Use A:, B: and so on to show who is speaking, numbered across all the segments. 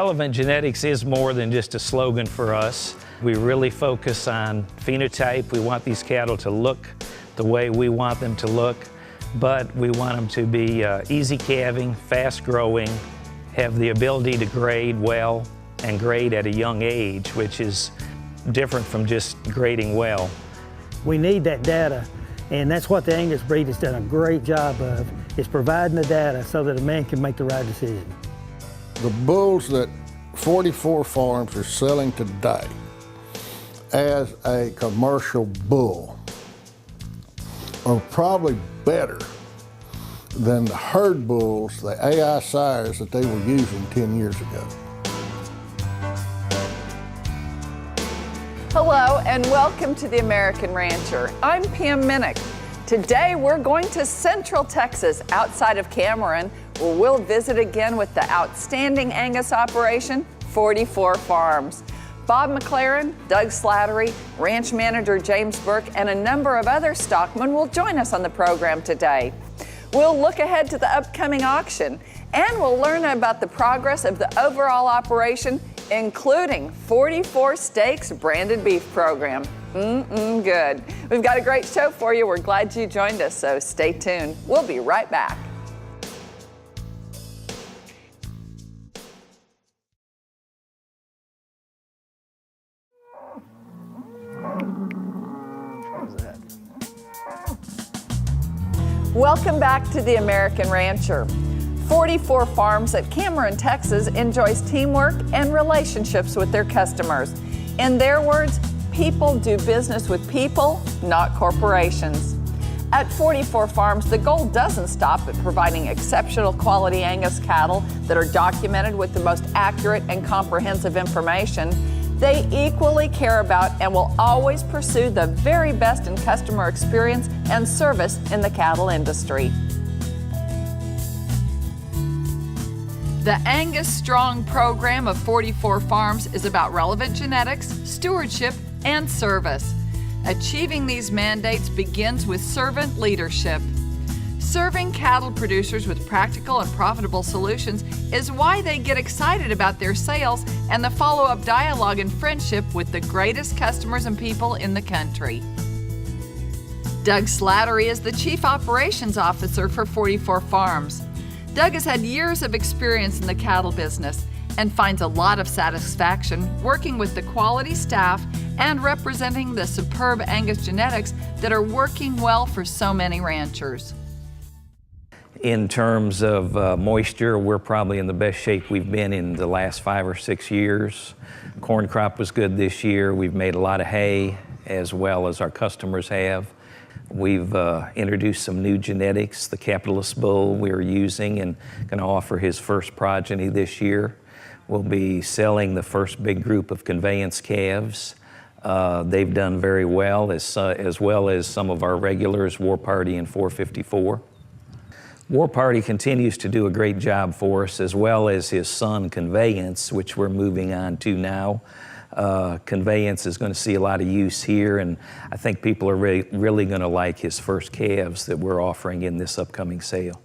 A: Relevant Genetics is more than just a slogan for us. We really focus on phenotype. We want these cattle to look the way we want them to look, but we want them to be easy calving, fast growing, have the ability to grade well, and grade at a young age, which is different from just grading well.
B: We need that data, and that's what the Angus breed has done a great job of, is providing the data so that a man can make the right decision.
C: The bulls that 44 Farms are selling today as a commercial bull are probably better than the herd bulls, the AI sires that they were using 10 years ago.
D: Hello and welcome to The American Rancher. I'm Pam Minnick. Today we're going to Central Texas outside of Cameron, where we'll visit again with the outstanding Angus operation, 44 Farms. Bob McLaren, Doug Slattery, ranch manager James Burke, and a number of other stockmen will join us on the program today. We'll look ahead to the upcoming auction, and we'll learn about the progress of the overall operation, including 44 Steaks branded beef program. Good. We've got a great show for you. We're glad you joined us, so stay tuned. We'll be right back. Welcome back to The American Rancher. 44 Farms at Cameron, Texas enjoys teamwork and relationships with their customers. In their words, people do business with people, not corporations. At 44 Farms, the goal doesn't stop at providing exceptional quality Angus cattle that are documented with the most accurate and comprehensive information. They equally care about and will always pursue the very best in customer experience and service in the cattle industry. The Angus Strong program of 44 Farms is about relevant genetics, stewardship, and service. Achieving these mandates begins with servant leadership. Serving cattle producers with practical and profitable solutions is why they get excited about their sales and the follow-up dialogue and friendship with the greatest customers and people in the country. Doug Slattery is the Chief Operations Officer for 44 Farms. Doug has had years of experience in the cattle business and finds a lot of satisfaction working with the quality staff and representing the superb Angus genetics that are working well for so many ranchers.
A: In terms of moisture, we're probably in the best shape we've been in the last 5 or 6 years. Corn crop was good this year. We've made a lot of hay, as well as our customers have. We've introduced some new genetics. The Capitalist Bull we're using and going to offer his first progeny this year. We'll be selling the first big group of conveyance calves. They've done very well as some of our regulars, War Party and 454. War Party continues to do a great job for us, as well as his son Conveyance, which we're moving on to now. Conveyance is going to see a lot of use here, and I think people are really going to like his first calves that we're offering in this upcoming sale.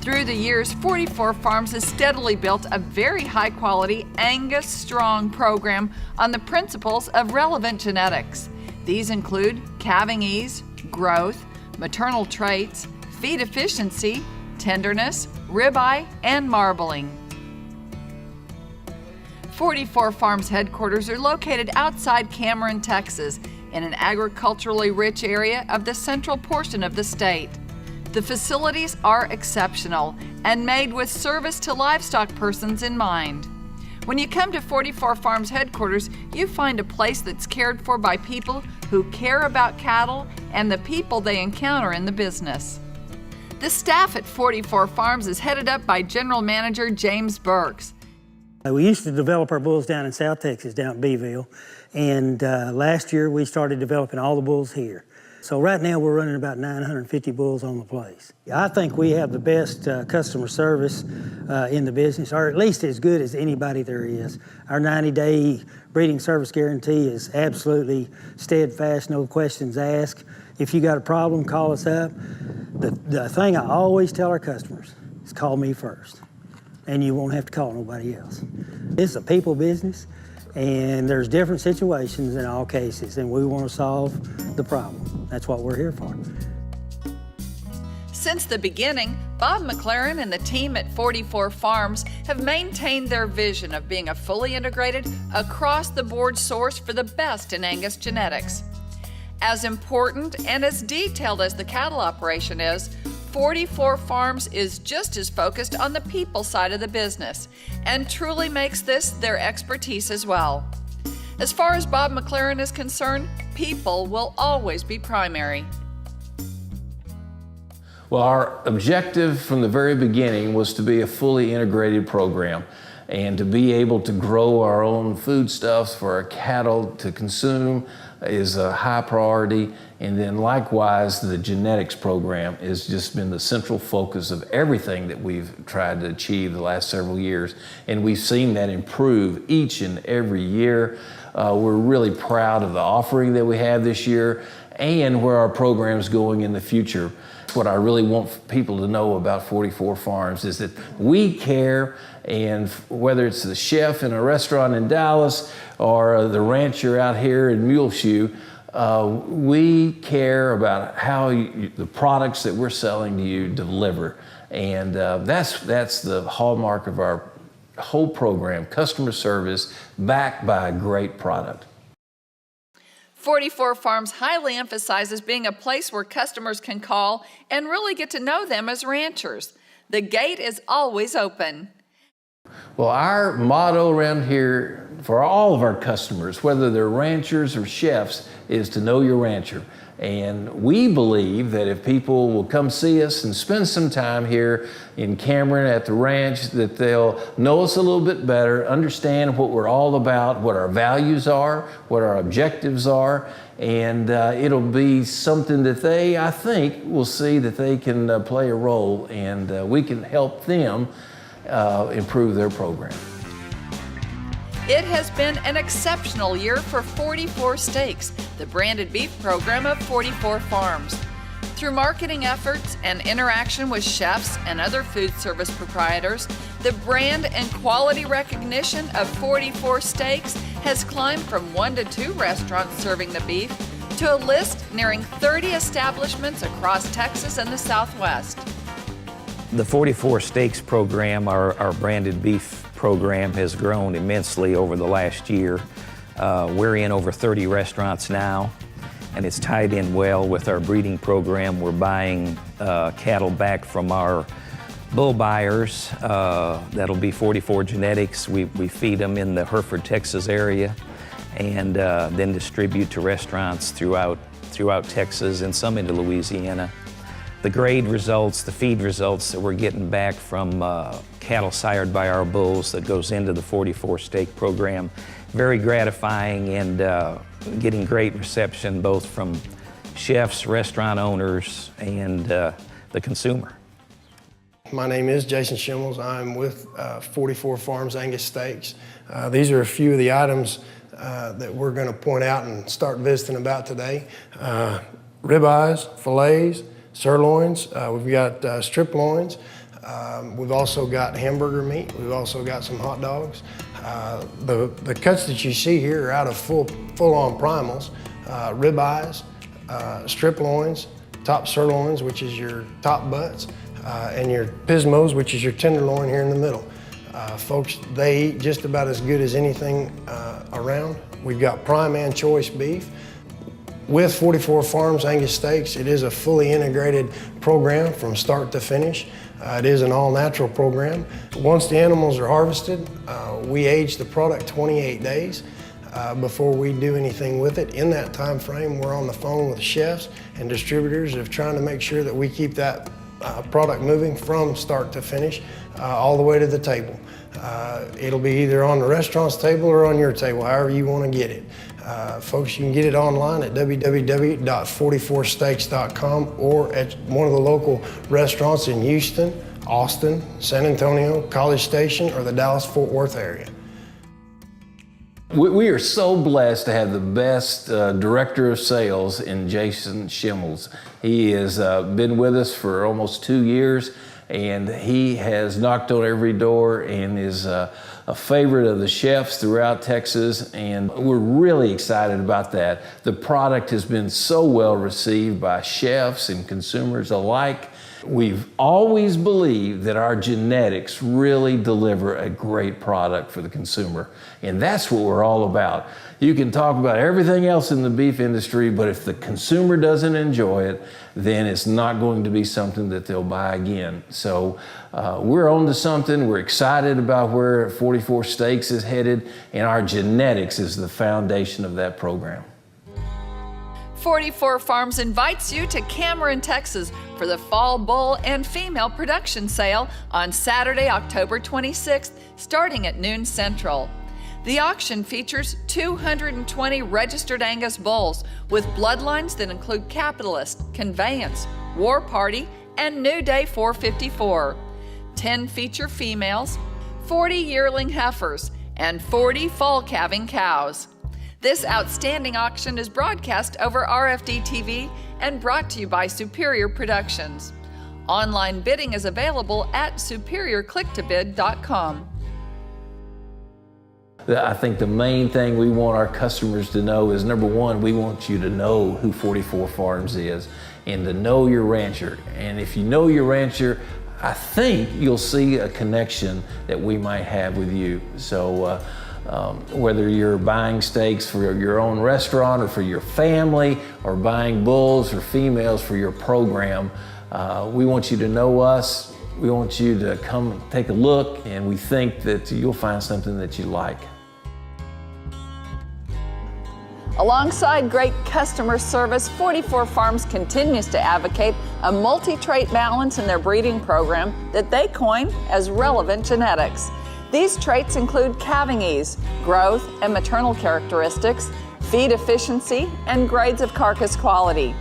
D: Through the years, 44 Farms has steadily built a very high-quality Angus Strong program on the principles of relevant genetics. These include calving ease, growth, maternal traits, feed efficiency, tenderness, ribeye, and marbling. 44 Farms headquarters are located outside Cameron, Texas, in an agriculturally rich area of the central portion of the state. The facilities are exceptional and made with service to livestock persons in mind. When you come to 44 Farms headquarters, you find a place that's cared for by people who care about cattle and the people they encounter in the business. The staff at 44 Farms is headed up by General Manager James Burke.
B: We used to develop our bulls down in South Texas, down at Beeville, and last year we started developing all the bulls here. So right now we're running about 950 bulls on the place. I think we have the best customer service in the business, or at least as good as anybody there is. Our 90-day breeding service guarantee is absolutely steadfast, no questions asked. If you got a problem, call us up. The thing I always tell our customers is call me first. and you won't have to call nobody else. This is a people business, and there's different situations in all cases, and we want to solve the problem. That's what we're here for.
D: Since the beginning, Bob McLaren and the team at 44 Farms have maintained their vision of being a fully integrated, across-the-board source for the best in Angus genetics. As important and as detailed as the cattle operation is, 44 Farms is just as focused on the people side of the business and truly makes this their expertise as well. As far as Bob McLaren is concerned, people will always be primary.
E: Well, our objective from the very beginning was to be a fully integrated program and to be able to grow our own foodstuffs for our cattle to consume is a high priority. And then likewise, the genetics program has just been the central focus of everything that we've tried to achieve the last several years. And we've seen that improve each and every year. We're really proud of the offering that we have this year and where our program's going in the future. What I really want people to know about 44 Farms is that we care, and whether it's the chef in a restaurant in Dallas or the rancher out here in Muleshoe, we care about how the products that we're selling to you deliver. And that's the hallmark of our whole program, customer service backed by a great product.
D: 44 Farms highly emphasizes being a place where customers can call and really get to know them as ranchers. The gate is always open.
E: Well, our motto around here for all of our customers, whether they're ranchers or chefs, is to know your rancher. And we believe that if people will come see us and spend some time here in Cameron at the ranch, that they'll know us a little bit better, understand what we're all about, what our values are, what our objectives are, and it'll be something that they, I think, will see that they can play a role, and we can help them improve their program.
D: It has been an exceptional year for 44 Steaks, the branded beef program of 44 Farms. Through marketing efforts and interaction with chefs and other food service proprietors, the brand and quality recognition of 44 Steaks has climbed from 1 to 2 restaurants serving the beef to a list nearing 30 establishments across Texas and the Southwest.
A: The 44 Steaks program, our branded beef program, has grown immensely over the last year. We're in over 30 restaurants now, and it's tied in well with our breeding program. We're buying cattle back from our bull buyers. That'll be 44 Genetics. We feed them in the Hereford, Texas area, and then distribute to restaurants throughout Texas and some into Louisiana. The grade results, the feed results that we're getting back from cattle sired by our bulls that goes into the 44 Steak program, very gratifying, and getting great reception both from chefs, restaurant owners, and the consumer.
F: My name is Jason Schimmels. I'm with 44 Farms Angus Steaks. These are a few of the items that we're going to point out and start visiting about today. Ribeyes, fillets, sirloins, we've got strip loins, we've also got hamburger meat, we've also got some hot dogs. The cuts that you see here are out of full-on primals, ribeyes, strip loins, top sirloins, which is your top butts, and your pismos, which is your tenderloin here in the middle. Folks, they eat just about as good as anything around. We've got prime and choice beef. With 44 Farms Angus Steaks, it is a fully integrated program from start to finish. It is an all-natural program. Once the animals are harvested, we age the product 28 days before we do anything with it. In that time frame, we're on the phone with chefs and distributors of trying to make sure that we keep that product moving from start to finish all the way to the table. It'll be either on the restaurant's table or on your table, however you want to get it. Folks, you can get it online at www.44steaks.com or at one of the local restaurants in Houston, Austin, San Antonio, College Station, or the Dallas-Fort Worth area.
E: We are so blessed to have the best director of sales in Jason Schimmels. He has been with us for almost 2 years, and he has knocked on every door and is a favorite of the chefs throughout Texas, and we're really excited about that. The product has been so well received by chefs and consumers alike. We've always believed that our genetics really deliver a great product for the consumer, and that's what we're all about. You can talk about everything else in the beef industry, but if the consumer doesn't enjoy it, then it's not going to be something that they'll buy again. So we're on to something. We're excited about where 44 Steaks is headed, and our genetics is the foundation of that program.
D: 44 Farms invites you to Cameron, Texas for the Fall Bull and Female Production Sale on Saturday, October 26th, starting at noon Central. The auction features 220 registered Angus bulls with bloodlines that include Capitalist, Conveyance, War Party, and New Day 454. 10 feature females, 40 yearling heifers, and 40 fall calving cows. This outstanding auction is broadcast over RFD TV and brought to you by Superior Productions. Online bidding is available at superiorclicktobid.com.
E: I think the main thing we want our customers to know is, number one, we want you to know who 44 Farms is and to know your rancher. And if you know your rancher, I think you'll see a connection that we might have with you. So whether you're buying steaks for your own restaurant or for your family, or buying bulls or females for your program, we want you to know us. We want you to come and take a look, and we think that you'll find something that you like.
D: Alongside great customer service, 44 Farms continues to advocate a multi-trait balance in their breeding program that they coin as relevant genetics. These traits include calving ease, growth and maternal characteristics, feed efficiency, and grades of carcass quality.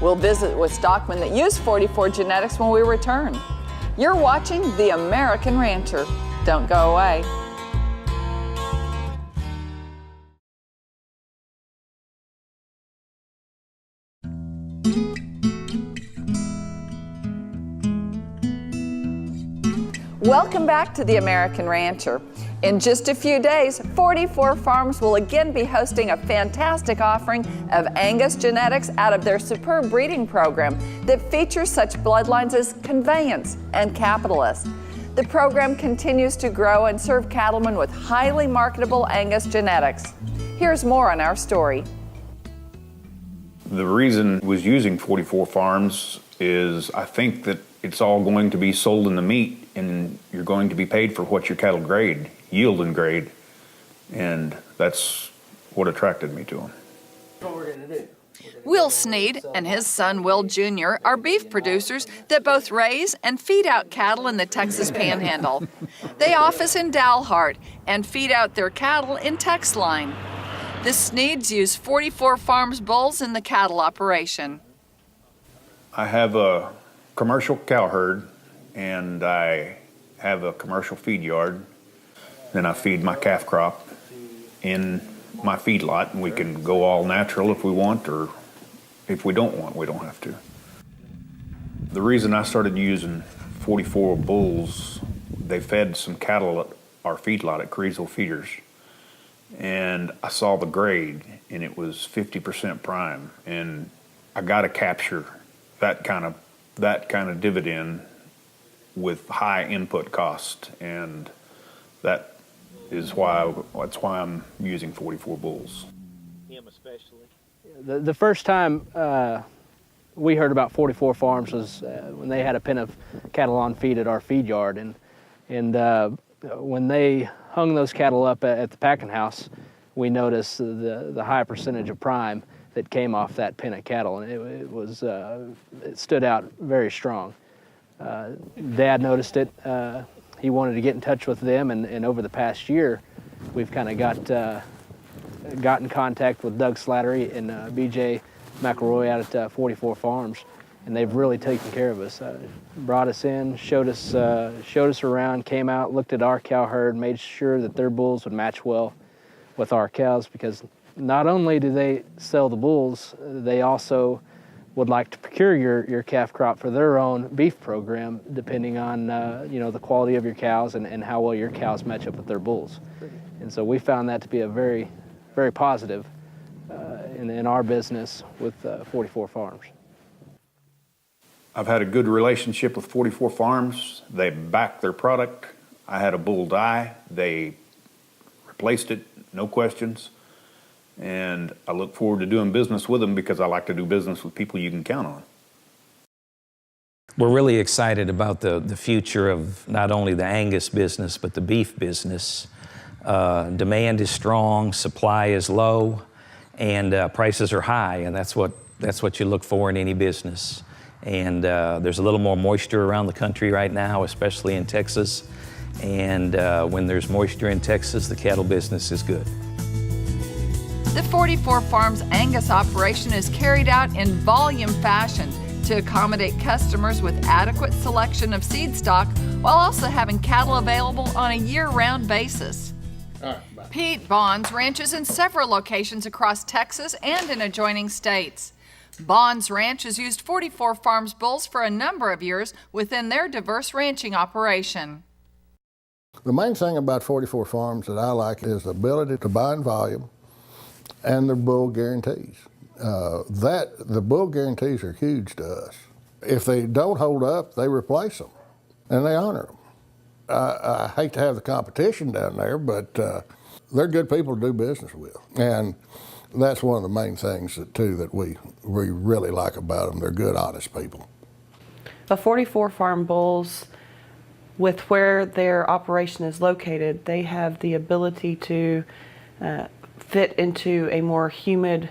D: We'll visit with stockmen that use 44 genetics when we return. You're watching The American Rancher. Don't go away. Welcome back to The American Rancher. In just a few days, 44 Farms will again be hosting a fantastic offering of Angus genetics out of their superb breeding program that features such bloodlines as Conveyance and Capitalist. The program continues to grow and serve cattlemen with highly marketable Angus genetics. Here's more on our story.
G: The reason I was using 44 Farms is I think that it's all going to be sold in the meat, and you're going to be paid for what your cattle grade, yield and grade, and that's what attracted me to them.
D: Will Sneed and his son Will Jr. are beef producers that both raise and feed out cattle in the Texas Panhandle. They office in Dalhart and feed out their cattle in Texline. The Sneeds use 44 Farms bulls in the cattle operation.
G: I have a commercial cow herd, and I have a commercial feed yard. Then I feed my calf crop in my feedlot, and we can go all natural if we want, or if we don't want, we don't have to. The reason I started using 44 bulls, they fed some cattle at our feedlot at Creesville Feeders, and I saw the grade, and it was 50% prime, and I got to capture that kind of dividend with high input cost, and that's why I'm using 44 bulls.
H: Him especially. The first time we heard about 44 Farms was when they had a pen of cattle on feed at our feed yard, and when they hung those cattle up at the packing house, we noticed the high percentage of prime that came off that pen of cattle, and it stood out very strong. Dad noticed it. He wanted to get in touch with them, and over the past year, we've kind of got in contact with Doug Slattery and BJ McElroy out at 44 Farms, and they've really taken care of us. Brought us in, showed us around, came out, looked at our cow herd, made sure that their bulls would match well with our cows, because not only do they sell the bulls, they also would like to procure your calf crop for their own beef program, depending on the quality of your cows and how well your cows match up with their bulls. And so we found that to be a very, very positive in our business with 44 Farms.
G: I've had a good relationship with 44 Farms. They back their product. I had a bull die. They replaced it, no questions. And I look forward to doing business with them because I like to do business with people you can count on.
A: We're really excited about the future of not only the Angus business, but the beef business. Demand is strong, supply is low, and prices are high, and that's what you look for in any business. And there's a little more moisture around the country right now, especially in Texas. And when there's moisture in Texas, the cattle business is good.
D: The 44 Farms Angus operation is carried out in volume fashion to accommodate customers with adequate selection of seed stock while also having cattle available on a year-round basis. Pete Bonds ranches in several locations across Texas and in adjoining states. Bonds Ranch has used 44 Farms bulls for a number of years within their diverse ranching operation.
C: The main thing about 44 Farms that I like is the ability to buy in volume and their bull guarantees. The bull guarantees are huge to us. If they don't hold up, they replace them, and they honor them. I hate to have the competition down there, but they're good people to do business with. And that's one of the main things that we really like about them. They're good, honest people.
I: The 44 Farm bulls, with where their operation is located, they have the ability to fit into a more humid,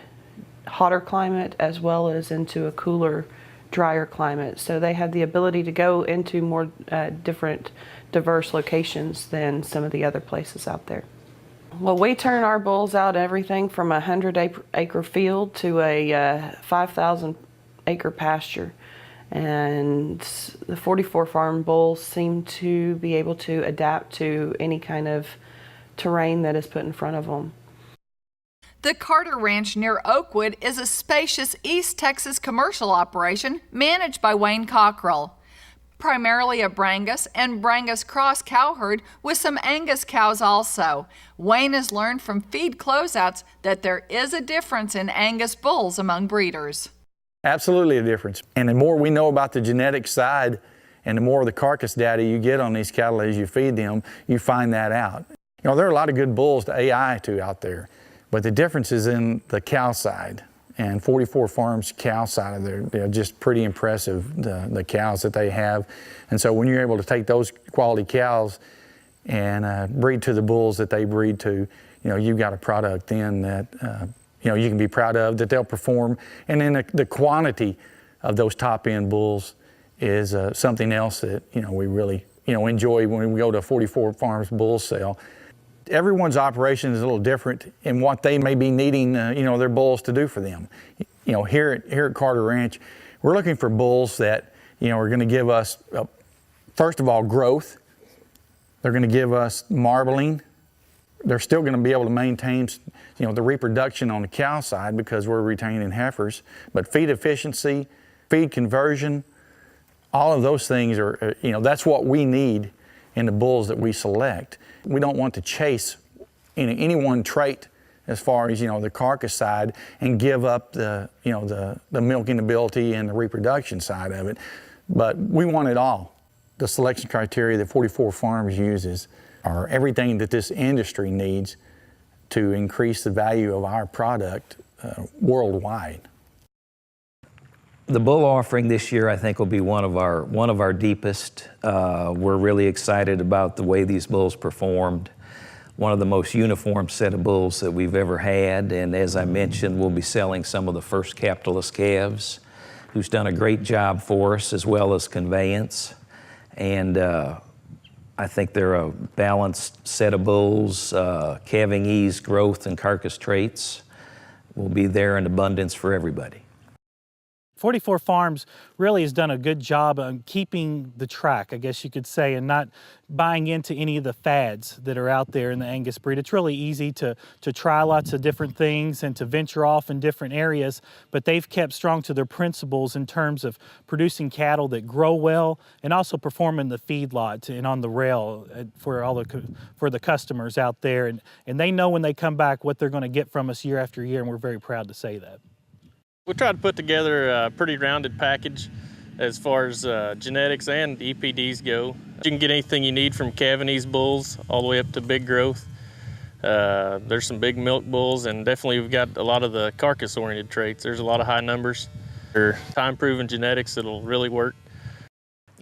I: hotter climate as well as into a cooler, drier climate. So they have the ability to go into more different, diverse locations than some of the other places out there. Well, we turn our bulls out everything from a 100-acre field to a 5,000-acre pasture. And the 44 Farm bulls seem to be able to adapt to any kind of terrain that is put in front of them.
D: The Carter Ranch near Oakwood is a spacious East Texas commercial operation managed by Wayne Cockrell. Primarily a Brangus and Brangus Cross cow herd with some Angus cows also. Wayne has learned from feed closeouts that there is a difference in Angus bulls among breeders.
J: Absolutely a difference. And the more we know about the genetic side and the more of the carcass data you get on these cattle as you feed them, you find that out. You know, there are a lot of good bulls to AI to out there, but the difference is in the cow side. And 44 Farms cow side of there, they're just pretty impressive, the cows that they have. And so when you're able to take those quality cows and breed to the bulls that they breed to, you've got a product then that you can be proud of, that they'll perform. And then the quantity of those top-end bulls is something else that we really enjoy when we go to a 44 Farms bull sale. Everyone's operation is a little different in what they may be needing, their bulls to do for them. Here at Carter Ranch, we're looking for bulls that, are going to give us, first of all, growth. They're going to give us marbling. They're still going to be able to maintain, the reproduction on the cow side because we're retaining heifers. But feed efficiency, feed conversion, all of those things are, that's what we need in the bulls that we select. We don't want to chase any one trait as far as, the carcass side and give up the milking ability and the reproduction side of it. But we want it all. The selection criteria that 44 Farms uses are everything that this industry needs to increase the value of our product worldwide.
A: The bull offering this year, I think, will be one of our deepest. We're really excited about the way these bulls performed. One of the most uniform set of bulls that we've ever had. And as I mentioned, we'll be selling some of the first capitalist calves, who's done a great job for us, as well as conveyance. And I think they're a balanced set of bulls. Calving ease, growth, and carcass traits will be there in abundance for everybody.
K: 44 Farms really has done a good job on keeping the track, I guess you could say, and not buying into any of the fads that are out there in the Angus breed. It's really easy to try lots of different things and to venture off in different areas, but they've kept strong to their principles in terms of producing cattle that grow well and also perform in the feedlot and on the rail for the customers out there. And they know when they come back what they're going to get from us year after year, and we're very proud to say that.
L: We try to put together a pretty rounded package as far as genetics and EPDs go. You can get anything you need from Cavanese bulls all the way up to big growth. There's some big milk bulls, and definitely we've got a lot of the carcass-oriented traits. There's a lot of high numbers. They're time-proven genetics that'll really work.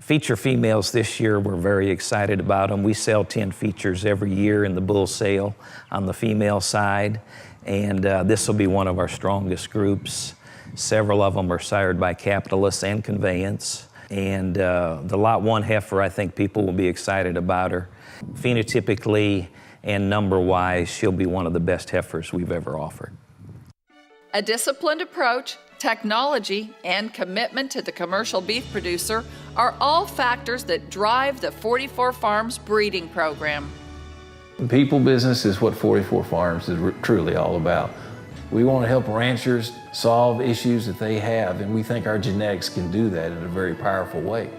A: Feature females this year, we're very excited about them. We sell 10 features every year in the bull sale on the female side, and this will be one of our strongest groups. Several of them are sired by Capitalists and Conveyance. And the Lot 1 heifer, I think people will be excited about her. Phenotypically and number-wise, she'll be one of the best heifers we've ever offered.
D: A disciplined approach, technology, and commitment to the commercial beef producer are all factors that drive the 44 Farms breeding program.
E: People business is what 44 Farms is truly all about. We want to help ranchers solve issues that they have, and we think our genetics can do that in a very powerful way.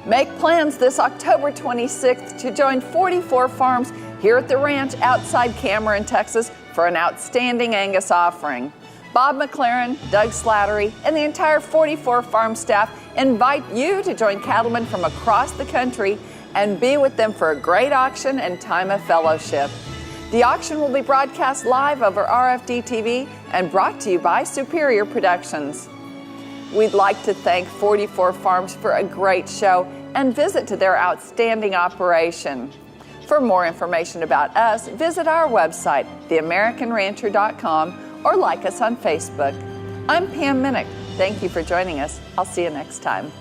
D: Make plans this October 26th to join 44 Farms here at the ranch outside Cameron, Texas, for an outstanding Angus offering. Bob McLaren, Doug Slattery, and the entire 44 Farm staff invite you to join cattlemen from across the country and be with them for a great auction and time of fellowship. The auction will be broadcast live over RFD TV and brought to you by Superior Productions. We'd like to thank 44 Farms for a great show and visit to their outstanding operation. For more information about us, visit our website, theamericanrancher.com, or like us on Facebook. I'm Pam Minnick. Thank you for joining us. I'll see you next time.